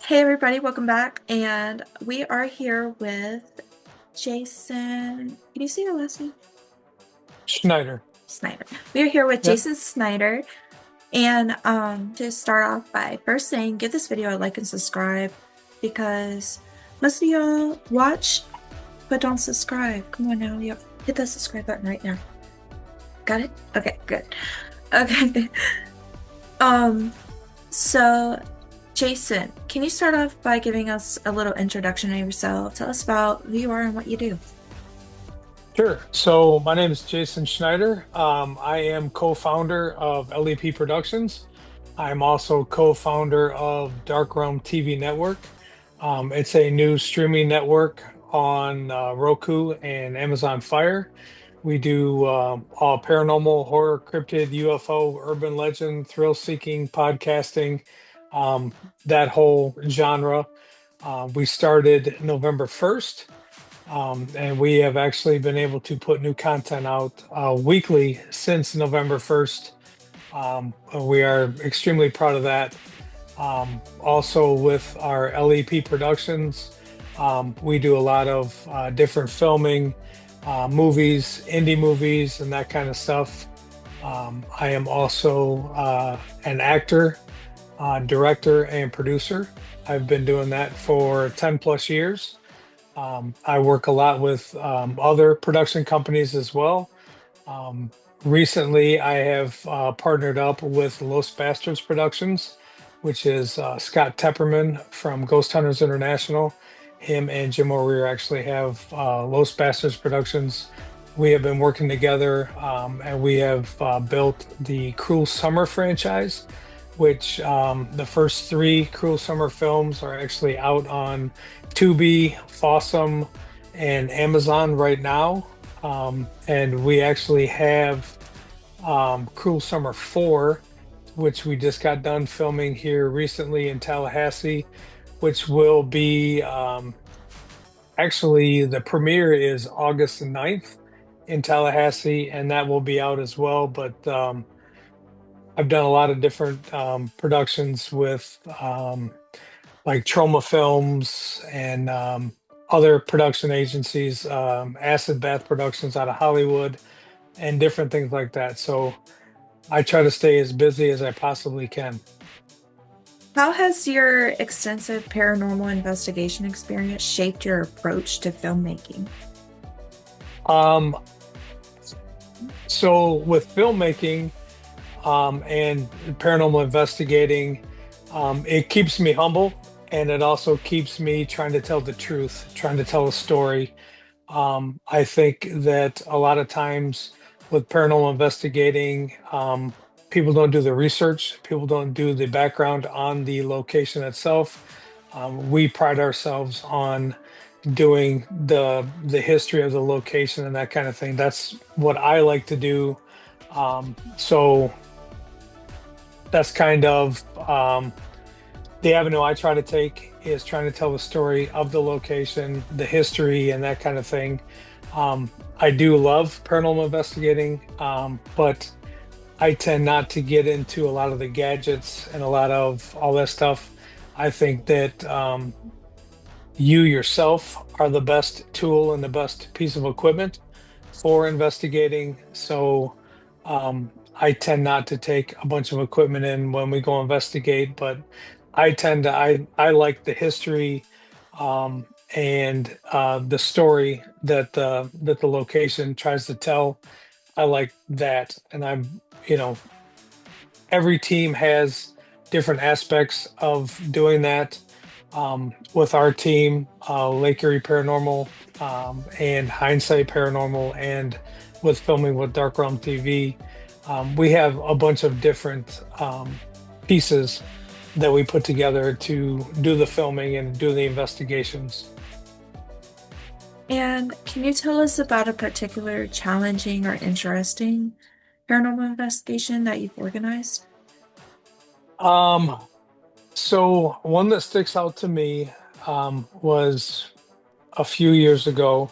Hey everybody, welcome back. And we are here with Jason. Can you see your last name? Schneider. Snyder. We are here with Yep. Jason Snyder. And to start off by first saying, give this video a like and subscribe because most of y'all watch but don't subscribe. Come on now, yep. Hit that subscribe button right now. Got it? Okay, good. Okay. Um, so Jason, can you start off by giving us a little introduction of yourself? Tell us about who you are and what you do. Sure. So my name is Jason Schneider. I am co-founder of LEP Productions. I'm also co-founder of Dark Realm TV Network. It's a new streaming network on Roku and Amazon Fire. We do all paranormal, horror, cryptid, UFO, urban legend, thrill-seeking podcasting, um, that whole genre. We started November 1st. And we have actually been able to put new content out weekly since November 1st. We are extremely proud of that. Also, with our LEP Productions, we do a lot of different filming, movies, indie movies, and that kind of stuff. I am also an actor, director, and producer. I've been doing that for 10 plus years. I work a lot with other production companies as well. Um, Recently, I have partnered up with Los Bastards Productions, which is Scott Tepperman from Ghost Hunters International. Him and Jim O'Rear actually have Los Bastards Productions. We have been working together and we have built the Cruel Summer franchise, which the first three Cruel Summer films are actually out on Tubi, Fossum, and Amazon right now. And we actually have Cruel Summer 4, which we just got done filming here recently in Tallahassee, which will be actually the premiere is August 9th in Tallahassee, and that will be out as well. But I've done a lot of different productions with like Trauma Films and other production agencies, Acid Bath Productions out of Hollywood, and different things like that. So I try to stay as busy as I possibly can. How has your extensive paranormal investigation experience shaped your approach to filmmaking? Um, so with filmmaking and paranormal investigating, it keeps me humble and it also keeps me trying to tell the truth, trying to tell a story. I think that a lot of times with paranormal investigating, people don't do the research, people don't do the background on the location itself. We pride ourselves on doing the history of the location and that kind of thing. That's what I like to do. So that's kind of the avenue I try to take is trying to tell the story of the location, the history, and that kind of thing. I do love paranormal investigating, but I tend not to get into a lot of the gadgets and a lot of all that stuff. I think that you yourself are the best tool and the best piece of equipment for investigating. So I tend not to take a bunch of equipment in when we go investigate, but I like the history and the story that the location tries to tell. I like that, and you know every team has different aspects of doing that. With our team, Lake Erie Paranormal and Hindsight Paranormal, and with filming with Dark Realm TV, we have a bunch of different pieces that we put together to do the filming and do the investigations. And can you tell us about a particular challenging or interesting paranormal investigation that you've organized? Um, so one that sticks out to me was a few years ago.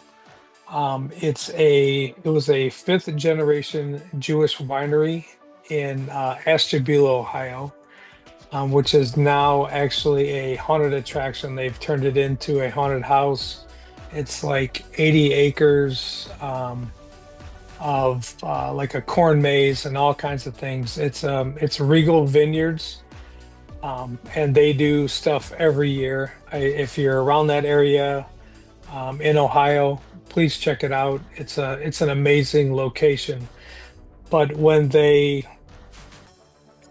It was a fifth generation Jewish winery in Ashtabula, Ohio. which is now actually a haunted attraction. They've turned it into a haunted house. It's like 80 acres of like a corn maze and all kinds of things. It's Regal Vineyards, and they do stuff every year. If you're around that area in Ohio, please check it out. It's an amazing location. But when they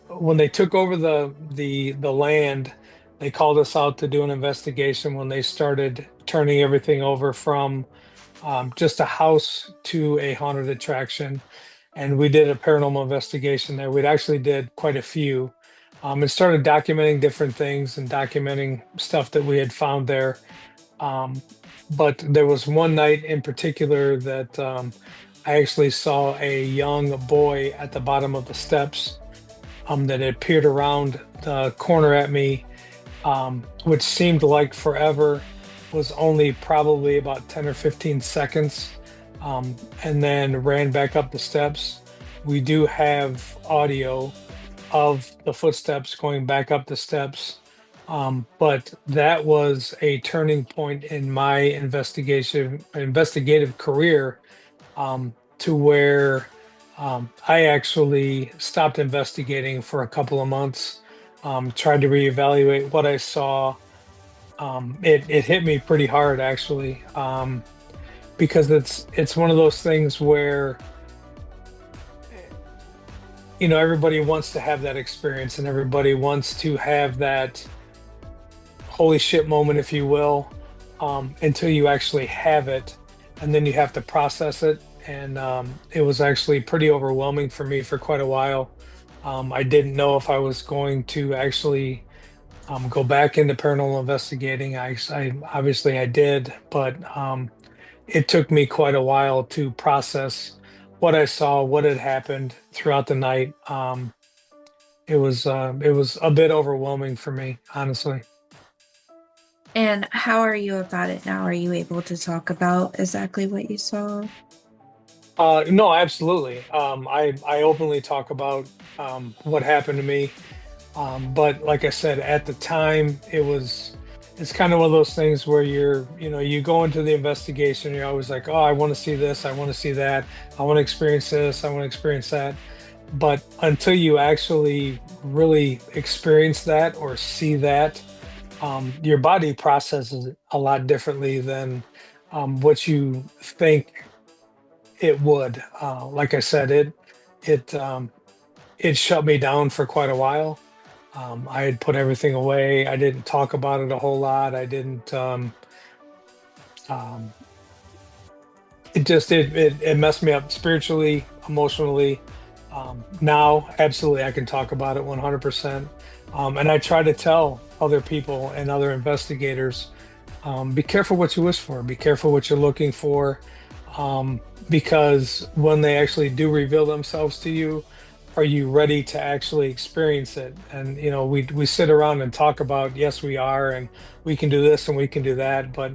took over the land, they called us out to do an investigation when they started turning everything over from just a house to a haunted attraction. And we did a paranormal investigation there. We'd actually did quite a few, and started documenting different things and documenting stuff that we had found there. Um, but there was one night in particular that I actually saw a young boy at the bottom of the steps that had peered around the corner at me, which seemed like forever, was only probably about 10 or 15 seconds, and then ran back up the steps. We do have audio of the footsteps going back up the steps. But that was a turning point in my investigative career, to where I actually stopped investigating for a couple of months, tried to reevaluate what I saw. It hit me pretty hard actually, because it's one of those things where everybody wants to have that experience and everybody wants to have that holy shit moment, if you will, until you actually have it, and then you have to process it. And it was actually pretty overwhelming for me for quite a while. I didn't know if I was going to actually go back into paranormal investigating. I obviously I did, but it took me quite a while to process what I saw, what had happened throughout the night. It was a bit overwhelming for me, honestly. And how are you about it now? Are you able to talk about exactly what you saw? No, absolutely. I openly talk about what happened to me. But like I said, at the time, it's kind of one of those things where you go into the investigation, you're always like, oh, I want to see this, I want to see that, I want to experience this, I want to experience that. But until you actually really experience that or see that, your body processes it a lot differently than what you think it would. Like I said, it it shut me down for quite a while. I had put everything away. I didn't talk about it a whole lot. I didn't. Um, it messed me up spiritually, emotionally. Now, absolutely, I can talk about it 100%. And I try to tell other people and other investigators, be careful what you wish for. Be careful what you're looking for, because when they actually do reveal themselves to you, are you ready to actually experience it? And we sit around and talk about, yes, we are, and we can do this and we can do that, but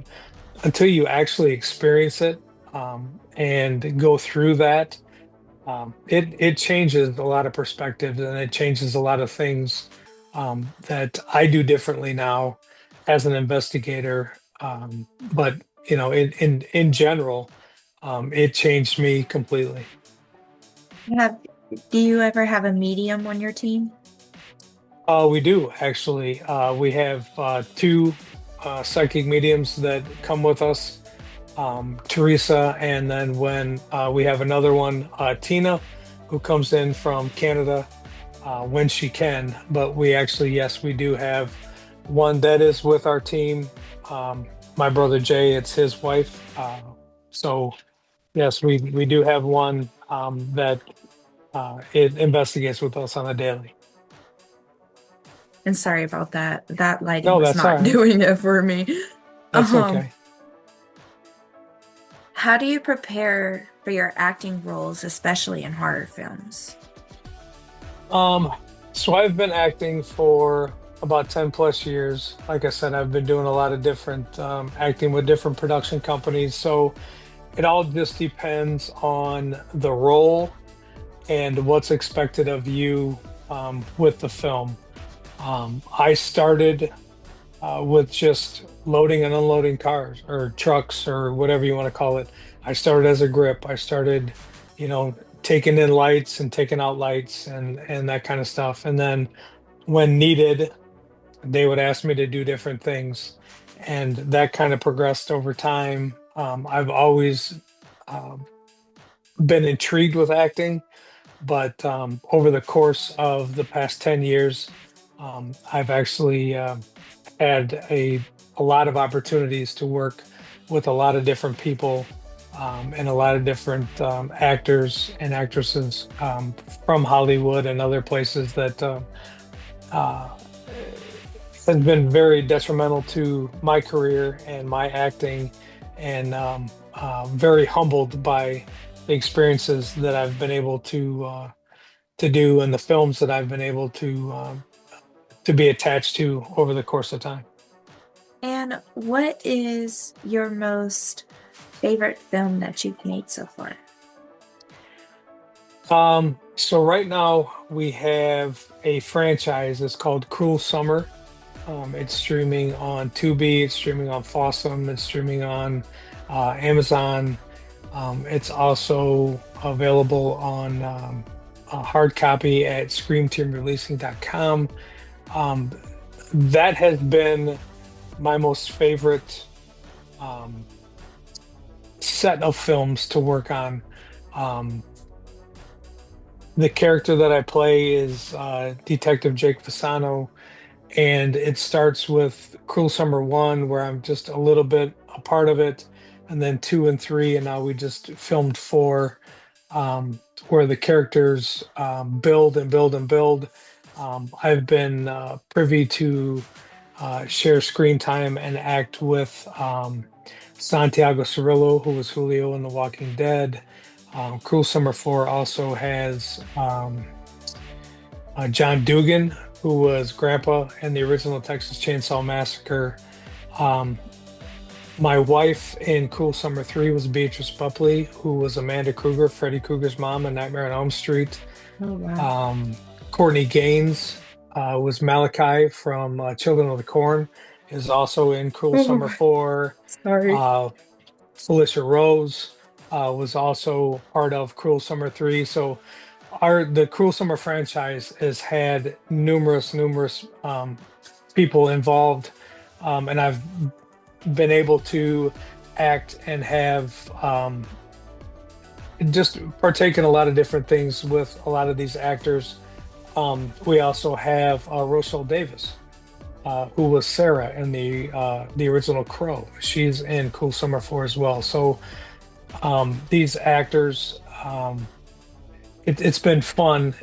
until you actually experience it, and go through that, it changes a lot of perspectives and it changes a lot of things that I do differently now as an investigator. But in general, it changed me completely. Have do you ever have a medium on your team? We do actually. We have two psychic mediums that come with us, Teresa, and then when we have another one, Tina, who comes in from Canada when she can. But we actually, yes, we do have one that is with our team. My brother Jay, it's his wife. So yes, we do have one that it investigates with us on a daily. And sorry about that. That lighting No, was that's all not right. doing it for me. That's Um, okay. how do you prepare for your acting roles, especially in horror films? Um, so I've been acting for about 10 plus years. Like I said, I've been doing a lot of different acting with different production companies. So it all just depends on the role and what's expected of you with the film. I started with just loading and unloading cars or trucks or whatever you want to call it. I started as a grip. I started, you know, taking in lights and taking out lights and that kind of stuff. And then when needed, they would ask me to do different things, and that kind of progressed over time. I've always um, been intrigued with acting, but over the course of the past 10 years, I've actually had a lot of opportunities to work with a lot of different people and a lot of different actors and actresses from Hollywood and other places that uh, has been very detrimental to my career and my acting, and very humbled by the experiences that I've been able to do and the films that I've been able to be attached to over the course of time. And what is your most favorite film that you've made so far? So right now we have a franchise. It's called Cruel Summer. It's streaming on Tubi. It's streaming on Fossum. It's streaming on Amazon. It's also available on a hard copy at screamteamreleasing.com. Um, that has been my most favorite um, set of films to work on. Um, the character that I play is Detective Jake Fasano, and it starts with Cruel Summer 1, where I'm just a little bit a part of it, and then 2 and 3, and now we just filmed 4, where the characters build and build and build. I've been privy to share screen time and act with Santiago Cirillo, who was Julio in The Walking Dead. Cruel Summer 4 also has John Dugan, who was Grandpa in the original Texas Chainsaw Massacre. Um, my wife in Cruel Summer 3 was Beatrice Bupley, who was Amanda Kruger, Freddy Krueger's mom in Nightmare on Elm Street. Oh, wow. Um, Courtney Gaines was Malachi from Children of the Corn, is also in Cruel Summer Oh, 4. sorry. Uh, Felicia Rose was also part of Cruel Summer 3. So the Cruel Summer franchise has had numerous people involved, and I've been able to act and have just partake in a lot of different things with a lot of these actors. We also have Rochelle Davis, who was Sarah in the original Crow. She's in Cool Summer 4 as well. So these actors, it's been fun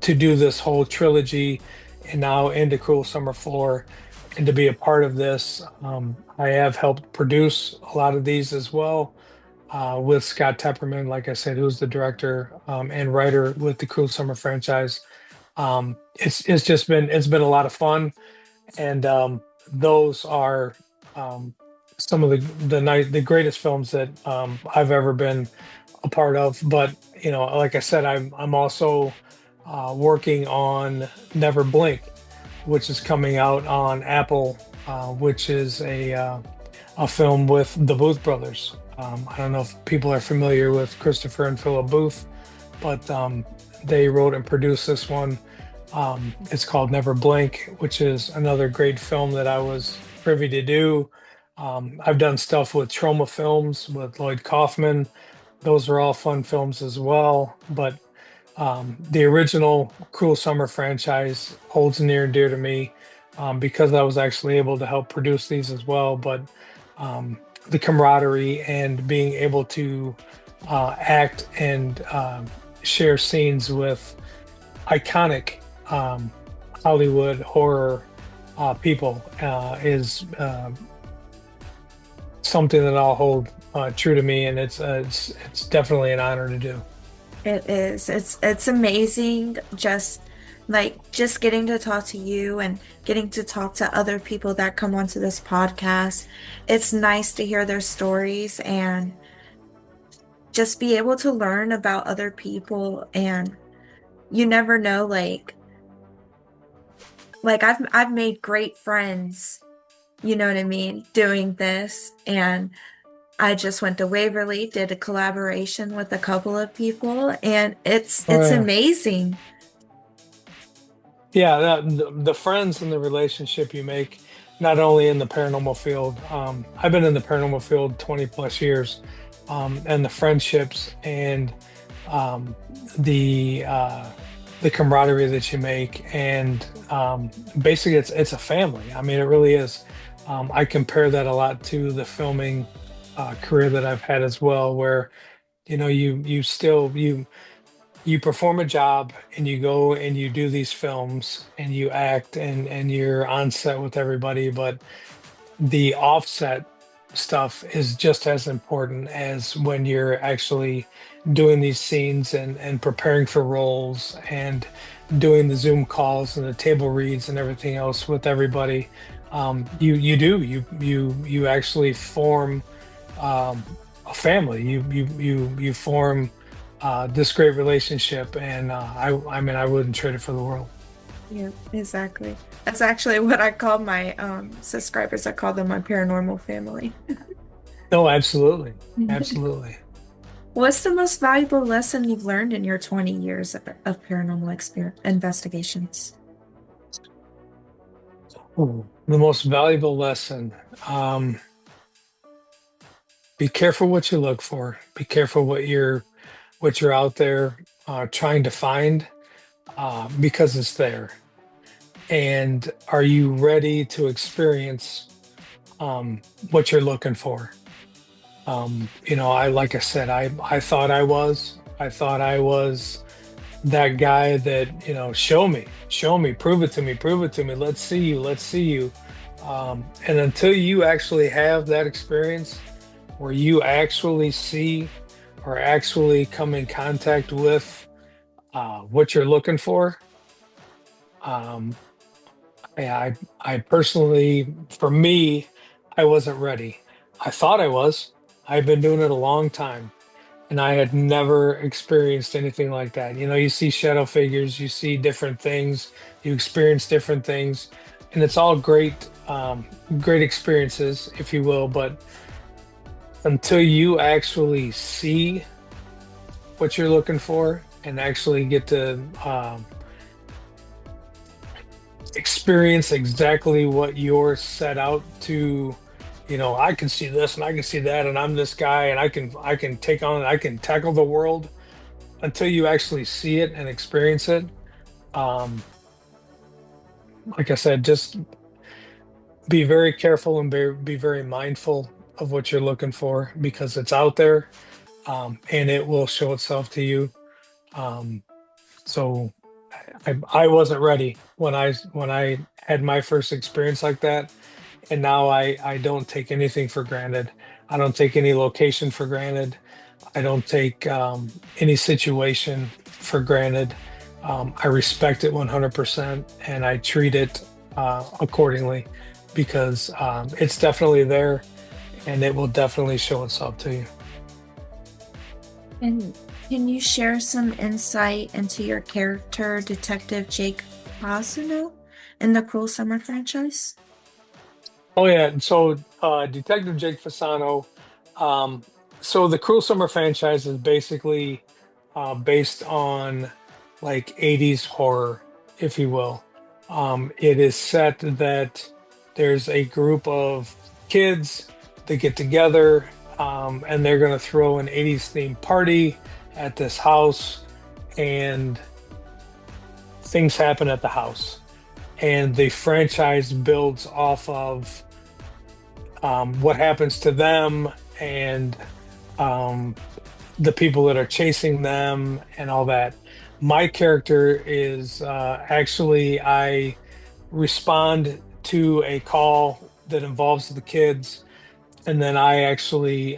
to do this whole trilogy and now into Cruel Summer 4 and to be a part of this. I have helped produce a lot of these as well with Scott Tepperman, like I said, who's the director and writer with the Cruel Summer franchise. It's just been a lot of fun, and those are some of the greatest films that I've ever been a part of. But like I said, I'm also working on Never Blink, which is coming out on Apple, which is a film with the Booth brothers. I don't know if people are familiar with Christopher and Philip Booth, but they wrote and produced this one. It's called Never Blink, which is another great film that I was privy to do. I've done stuff with Trauma Films with Lloyd Kaufman. Those are all fun films as well. But the original Cruel Summer franchise holds near and dear to me because I was actually able to help produce these as well. But the camaraderie and being able to act and share scenes with iconic Hollywood horror people is something that I'll hold true to me, and it's definitely an honor to do. It is. It's amazing just getting to talk to you and getting to talk to other people that come onto this podcast. It's nice to hear their stories and just be able to learn about other people, and you never know, like Like I've made great friends, you know what I mean, doing this. And I just went to Waverly, did a collaboration with a couple of people, and Oh it's yeah. amazing. Yeah, the friends and the relationship you make, not only in the paranormal field. I've been in the paranormal field 20 plus years, and the friendships and um, the uh, the camaraderie that you make, and basically it's a family. I mean, it really is. I compare that a lot to the filming career that I've had as well, where you perform a job and you go and you do these films and you act and you're on set with everybody, but the offset stuff is just as important as when you're actually doing these scenes and preparing for roles and doing the Zoom calls and the table reads and everything else with everybody. You actually form a family. You form this great relationship, and I mean I wouldn't trade it for the world. Yeah, exactly. That's actually what I call my subscribers. I call them my paranormal family. No, absolutely, absolutely. What's the most valuable lesson you've learned in your 20 years of paranormal experience investigations? Ooh, the most valuable lesson. Um, be careful what you look for. Be careful what you're out there trying to find because it's there. And are you ready to experience what you're looking for? Like I said, I thought I was that guy that, show me, prove it to me. Let's see you. And until you actually have that experience where you actually see or actually come in contact with what you're looking for, um, yeah, I personally, for me, I wasn't ready. I thought I was. I've been doing it a long time, and I had never experienced anything like that. You see shadow figures, you see different things, you experience different things, and it's all great, great experiences, if you will. But until you actually see what you're looking for and actually get to experience exactly what you're set out to, I can see this and I can see that, and I'm this guy, and I can tackle the world. Until you actually see it and experience it, um, like I said, just be very careful and be very mindful of what you're looking for because it's out there, and it will show itself to you. Um, so I wasn't ready when I had my first experience like that, and now I don't take anything for granted. I don't take any location for granted. I don't take any situation for granted. I respect it 100% and I treat it accordingly because it's definitely there and it will definitely show itself to you. And can you share some insight into your character, Detective Jake Fasano, in the Cruel Summer franchise? Oh yeah, and so Detective Jake Fasano. Um, so the Cruel Summer franchise is basically based on like 80s horror, if you will. It is set that there's a group of kids that get together and they're going to throw an 80s themed party at this house, and things happen at the house. And the franchise builds off of what happens to them and um, the people that are chasing them and all that. My character is actually I respond to a call that involves the kids, and then I actually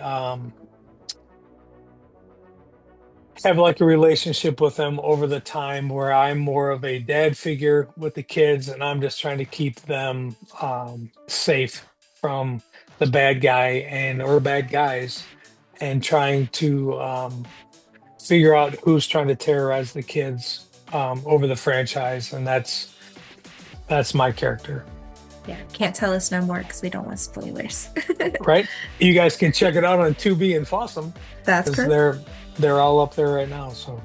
have like a relationship with them over the time where I'm more of a dad figure with the kids, and I'm just trying to keep them safe from the bad guy and or bad guys, and trying to figure out who's trying to terrorize the kids over the franchise, and That's my character. Yeah, can't tell us no more because we don't want spoilers. Right? You guys can check it out on Tubi and Fossum That's because correct. they're all up there right now. So,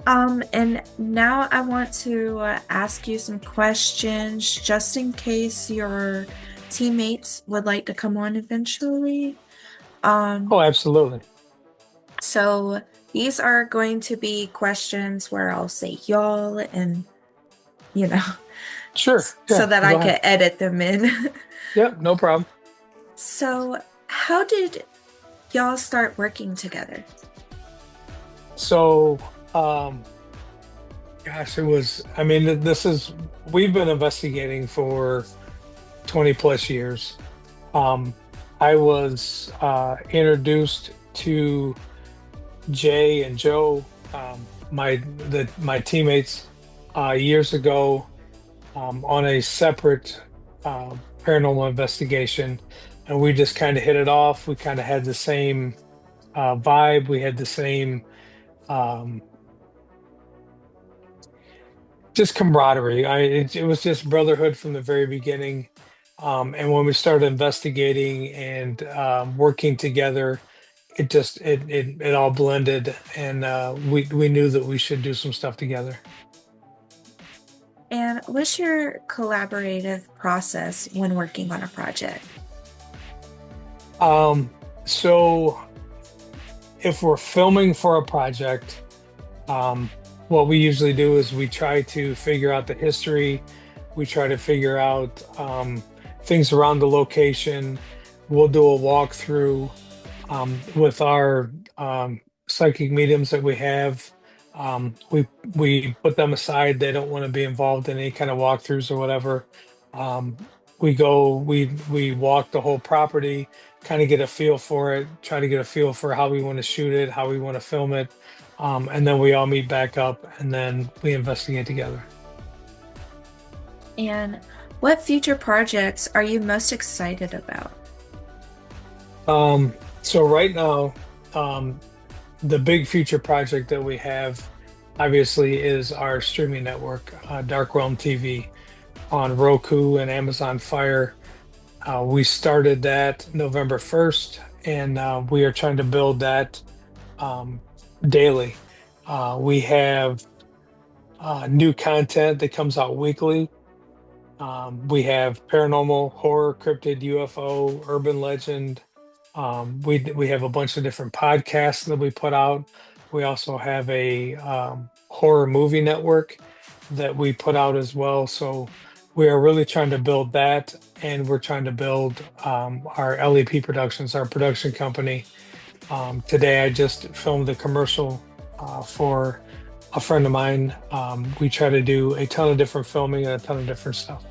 And now I want to ask you some questions just in case your teammates would like to come on eventually. Um, oh, absolutely. so these are going to be questions where I'll say y'all and, you know, Sure. so Yeah. that Go I ahead. can edit them in. Yep. No problem. So, how did y'all start working together? So, gosh, I mean, we've been investigating for 20 plus years. Um, I was introduced to Jay and Joe, my teammates, years ago, on a separate paranormal investigation, and we just kind of hit it off. We kind of had the same vibe. We had the same um, just camaraderie. It was just brotherhood from the very beginning. And when we started investigating and working together, it all blended, and we knew that we should do some stuff together. And what's your collaborative process when working on a project? Um, so if we're filming for a project, um, what we usually do is we try to figure out the history. We try to figure out things around the location. We'll do a walkthrough with our psychic mediums that we have. We put them aside. They don't want to be involved in any kind of walkthroughs or whatever. Um, we walk the whole property, kind of get a feel for it, try to get a feel for how we want to shoot it, how we want to film it, and then we all meet back up and then we investigate together. And what future projects are you most excited about? So right now, um, the big future project that we have obviously is our streaming network, Dark Realm TV on Roku and Amazon Fire. We started that November 1st, and we are trying to build that um, daily. We have new content that comes out weekly. We have paranormal, horror, cryptid, UFO, urban legend. We have a bunch of different podcasts that we put out. We also have a horror movie network that we put out as well. So we are really trying to build that, and we're trying to build our LEP Productions, our production company. Today, I just filmed a commercial for a friend of mine. We try to do a ton of different filming and a ton of different stuff.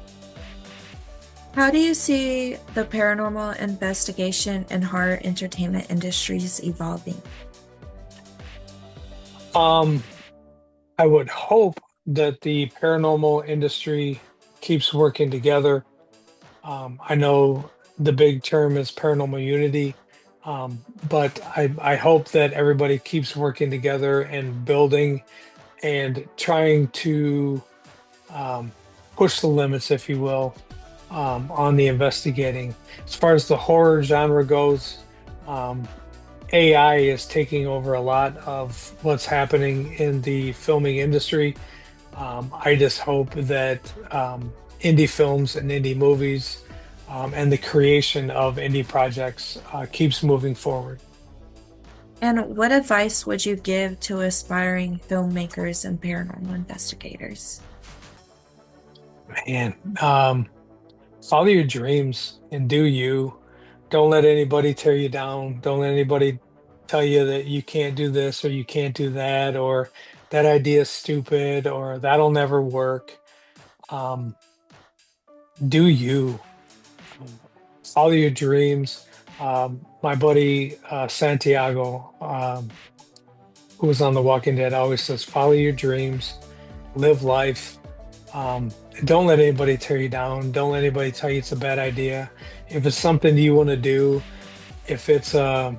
How do you see the paranormal investigation and horror entertainment industries evolving? Um, I would hope that the paranormal industry keeps working together. I know the big term is paranormal unity, but I hope that everybody keeps working together and building and trying to um, push the limits, if you will, on the investigating. As far as the horror genre goes, um, AI is taking over a lot of what's happening in the filming industry. I just hope that indie films and indie movies and the creation of indie projects keeps moving forward. And what advice would you give to aspiring filmmakers and paranormal investigators? And follow your dreams and do you. Don't let anybody tear you down. Don't let anybody tell you that you can't do this or you can't do that or that idea is stupid or that'll never work. Um, do you. Follow your dreams. My buddy Santiago, who was on The Walking Dead, always says, follow your dreams, live life. Um, don't let anybody tear you down. Don't let anybody tell you it's a bad idea. If it's something you want to do, if it's a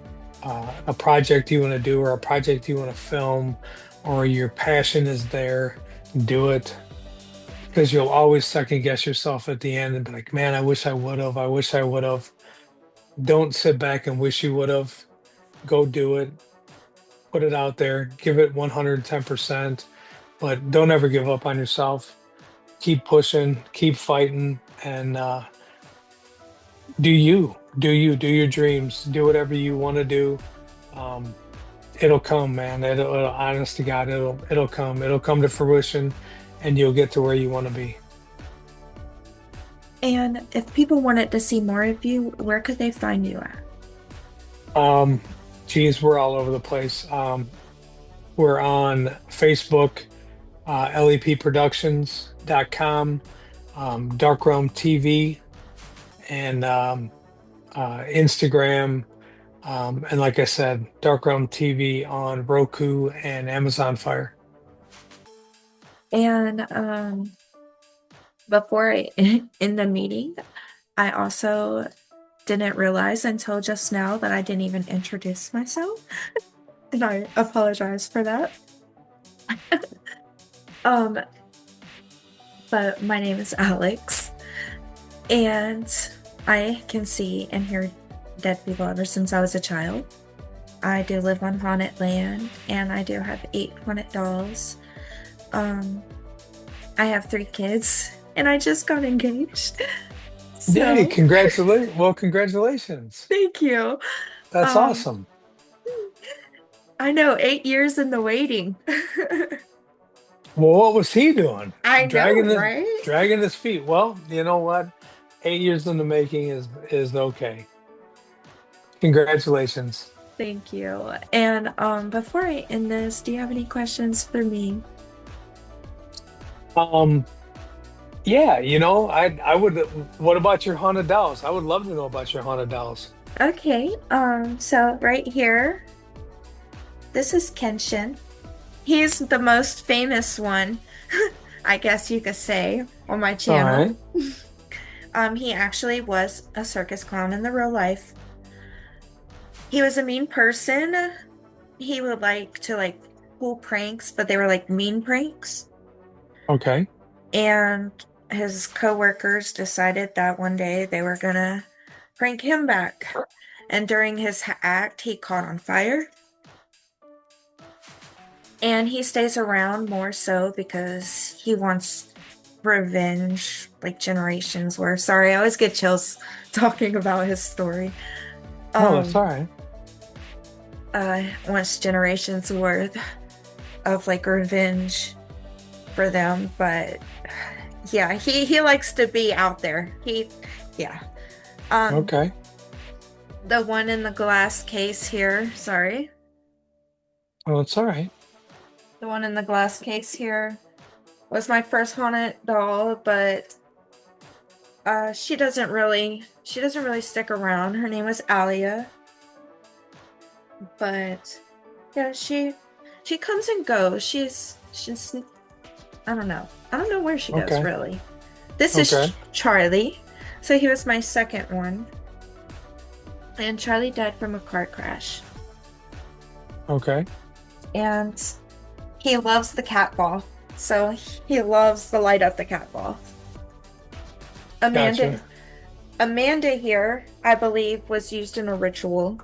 project you want to do or a project you want to film or your passion is there, do it because you'll always second guess yourself at the end and be like, man, I wish I would have. I wish I would have. Don't sit back and wish you would have. Go do it. Put it out there. Give it 110%, but don't ever give up on yourself. Keep pushing, keep fighting, and do your dreams, do whatever you want to do. Um, it'll come, man. Honest to God, it'll come to fruition, and you'll get to where you want to be. And if people wanted to see more of you, where could they find you at? Um, Geez, we're all over the place. We're on Facebook, lepproductions.com, Dark Realm TV, and Instagram. And like I said, Dark Realm TV on Roku and Amazon Fire. And before I in the meeting, I also didn't realize until just now that I didn't even introduce myself. And I apologize for that. Um, but my name is Alex, and I can see and hear dead people ever since I was a child. I do live on haunted land, and I do have 8 haunted dolls. Um, I have 3 kids, and I just got engaged. Yay, So, congratulations. Well, congratulations. thank you. That's Um, awesome. I know, 8 years in the waiting. Well, what was he doing? I know, Dragging the right? dragging his feet. Well, you know what? 8 years in the making is okay. Congratulations. Thank you. And before I end this, do you have any questions for me? Um, yeah, I would. What about your haunted dolls? I would love to know about your haunted dolls. Okay, so right here, this is Kenshin. He's the most famous one, I guess you could say, on my All channel. right. He actually was a circus clown in the real life. He was a mean person. He would like to pull pranks, but they were like mean pranks. Okay. And his coworkers decided that one day they were gonna prank him back. And during his act, he caught on fire. And he stays around more so because he wants revenge, like generations were. Sorry, I always get chills talking about his story. Oh, that's Um, all right. Wants generations worth of like revenge for them, but yeah, he likes to be out there. Yeah. Um, Okay. the one in the glass case here, sorry. Well, it's all right. The one in the glass case here was my first haunted doll, but she doesn't really stick around. Her name was Alia, but yeah, she comes and goes. She's I don't know. I don't know where she goes Okay. really. This is Okay. Charlie. So he was my second one. And Charlie died from a car crash. Okay. And he loves the cat ball. So he loves the light up the cat ball. Amanda Gotcha. Amanda here, I believe, was used in a ritual.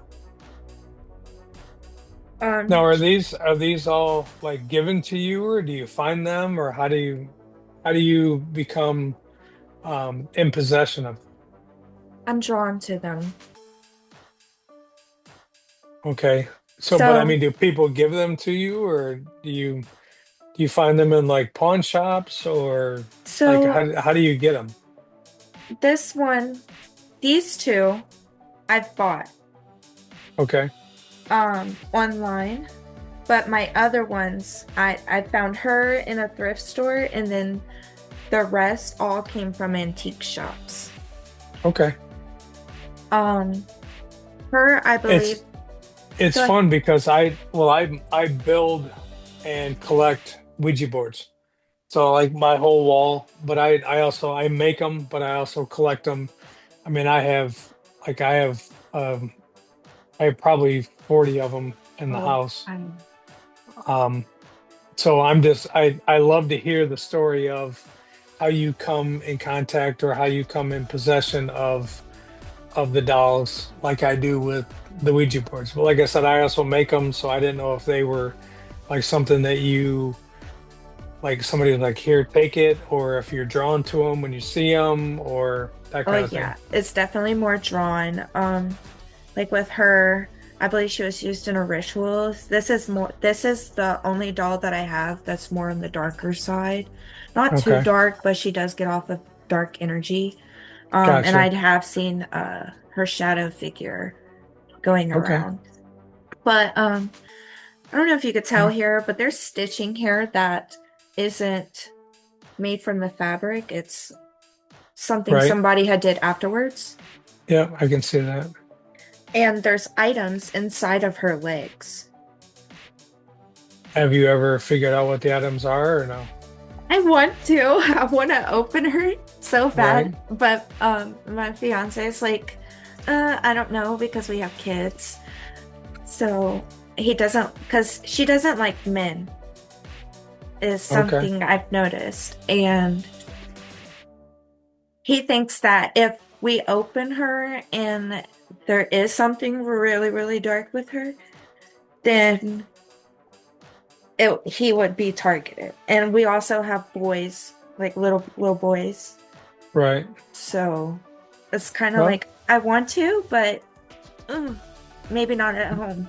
Now, Um, are these all like given to you, or do you find them, or how do you become in possession of them? I'm drawn to them. Okay. So, but I So mean, do people give them to you, or do you find them in like pawn shops, or like so how do you get them? this one, these two, I've bought Okay. online. But my other ones, I found her in a thrift store, and then the rest all came from antique shops. Okay. Um, her, I believe. It's it's Go ahead. fun because I build and collect Ouija boards. So like my whole wall, but I make them, but I also collect them. I mean, like I have um I have probably 40 of them in the Oh, house. Um, so I love to hear the story of how you come in contact or how you come in possession of the dolls like I do with the Ouija boards. But like I said, I also make them, so I didn't know if they were like something that you like somebody was like, here, take it, or if you're drawn to them when you see them, or that Oh kind of thing. yeah, it's definitely more drawn. Like with her, I believe she was used in a ritual. This is the only doll that I have that's more on the darker side. Not too Okay, dark, but she does get off of dark energy. And gotcha. I'd have seen her shadow figure going Okay. around. But I don't know if you could tell Mm, here, but there's stitching here that isn't made from the fabric. It's something right. somebody had did afterwards. Yeah, I can see that. And there's items inside of her legs. Have you ever figured out what the items are or no? I want to. I want to open her so Right. bad, but my fiance is like, I don't know because we have kids. So he doesn't, because she doesn't like men, is Okay. something I've noticed. And he thinks that if we open her and there is something really, really dark with her, then he would be targeted. And we also have boys, like little boys. Right. So it's kind of Well, like I want to, but mm, maybe not at home.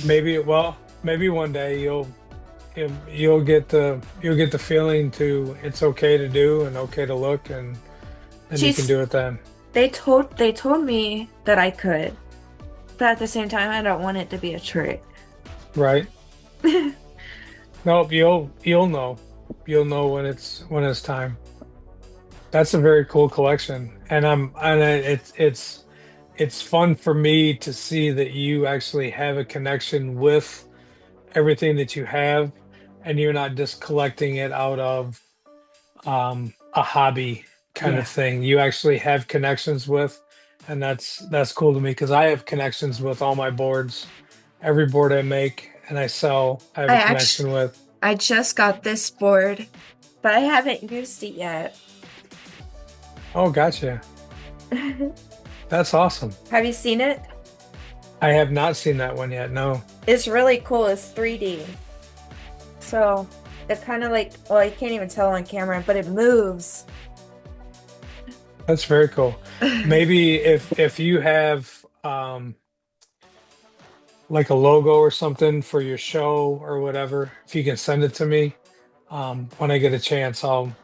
maybe one day you'll get the feeling to it's okay to do and okay to look, and then you can She's do it then. they told me that I could, but at the same time, I don't want it to be a trick. Right. Nope, you'll know. You'll know when it's time. That's a very cool collection. It's fun for me to see that you actually have a connection with everything that you have, and you're not just collecting it out of a hobby kind of Yeah, thing. You actually have connections with, and that's cool to me because I have connections with all my boards. Every board I make and I sell, I have I a actually connection with. I just got this board, but I haven't used it yet. Oh, gotcha. That's awesome. Have you seen it? I have not seen that one yet. No, It's really cool. It's 3D. So it's kind of like, well, you can't even tell on camera, but it moves. that's very cool. Maybe if you have like a logo or something for your show or whatever, if you can send it to me, when I get a chance, I'll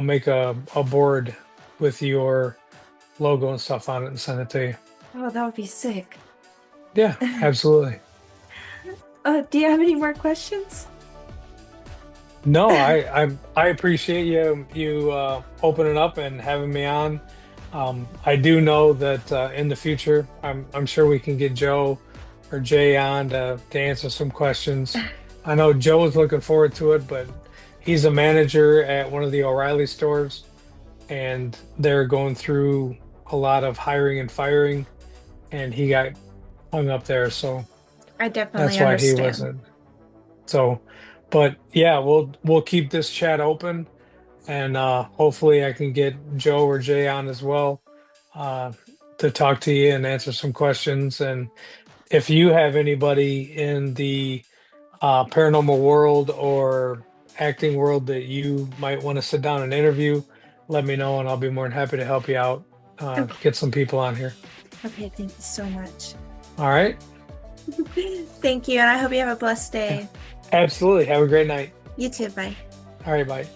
make a board with your logo and stuff on it and send it to you. Oh, that would be sick. Yeah, absolutely. Do you have any more questions? No, I appreciate you opening up and having me on. I do know that in the future, I'm sure we can get Joe or Jay on to answer some questions. I know Joe is looking forward to it, but he's a manager at one of the O'Reilly stores, and they're going through a lot of hiring and firing, and he got hung up there, so I definitely that's why he understand. wasn't. So, but yeah, we'll keep this chat open, and hopefully I can get Joe or Jay on as well uh, to talk to you and answer some questions. And if you have anybody in the paranormal world or acting world that you might want to sit down and interview, let me know, and I'll be more than happy to help you out. Okay. Get some people on here. Okay, thank you so much. All right. Thank you, and I hope you have a blessed Yeah, day. absolutely. Have a great night. You too, bye. All right. Bye.